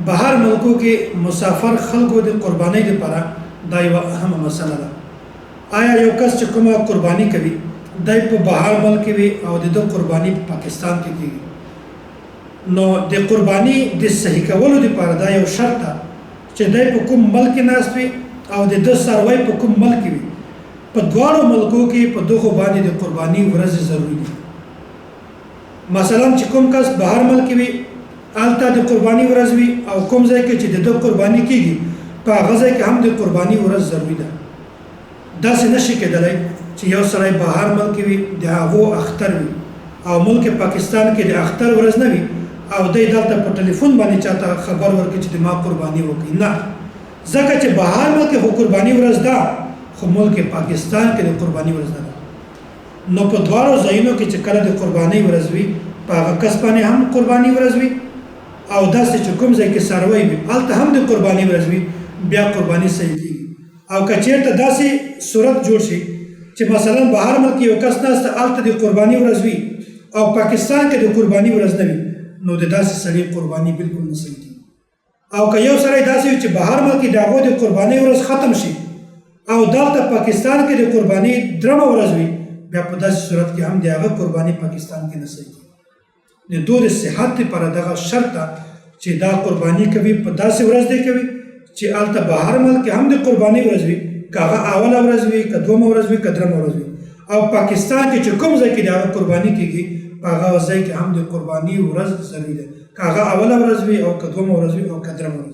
بهر ملکو کې مسافر خلکو د قربانۍ لپاره دا یوه اهمه مسله ده. آیا یو کس چې کومه قرباني کوي دی په بهر ملک وي او د ده قرباني په پاکستان کې کېږي، نو د قرباني د صحیح کولو لپاره دا یو شرط ده چې دی په کوم ملک ناست وي او د ده څاروی په کوم ملک وي. په دواړو ملکو کې په دغو باندې د قرباني ورځې ضروري دي. مثلا چې کوم کس بهر ملک وي هلته د قرباني ورځ وي او کوم ځای کې چې د ده قرباني کېږي په هغه ځای کې هم د قرباني ورځ ضروري ده. داسې نشي کېدلی چې یو سړی بهر ملک وي د هغو اختر وي او ملک پاکستان کې د اختر ورځ نه وي او دی دلته په ټلیفون باندې چاته خبر ورکړي چې د ما قرباني وکړي. نه، ځکه چې بهر ملک خو قرباني ورځ ده خو ملک پاکستان کې د قرباني ورځ نه ده. نو په دواړو ځایونو کې چې کله د قرباني ورځ وي په هغه کس باندې هم قرباني ورځ وي او داسې چې کوم ځای کې څاروی وي هلته هم د قرباني ورځ وي، بیا قرباني صحیح کېږي. او که چېرته داسې صورت جوړ شي چې مثلا بهر ملک یو کس ناسته هلته د قرباني ورځ وي او پاکستان کې د قرباني ورځ نه وي، نو د داسې سړي قرباني بالکل نه صحیح کېږي. او که یو سړی داسې وي چې بهر ملک د هغو د قرباني ورځ ختم شي او دلته پاکستان کې د قرباني درېمه ورځ وي، بیا په داسې صورت کې هم د هغه قرباني پاکستان کې نه صحیح کېږي. د دوی د صحت لپاره دغه شرط ده چې دا قرباني کوي په داسې ورځ دی کوي چې هلته بهر ملک هم د قرباني ورځ وي، که هغه اوله ورځ وي، که دومه ورځ وي، که درېمه ورځ وي، او پاکستان کې چې کوم ځای کې د هغه قرباني کېږي په هغه ځای کې هم د قرباني ورځ ضروري ده، که هغه اوله ورځ وي او که دومه ورځ وي او که درېمه ورځ وي.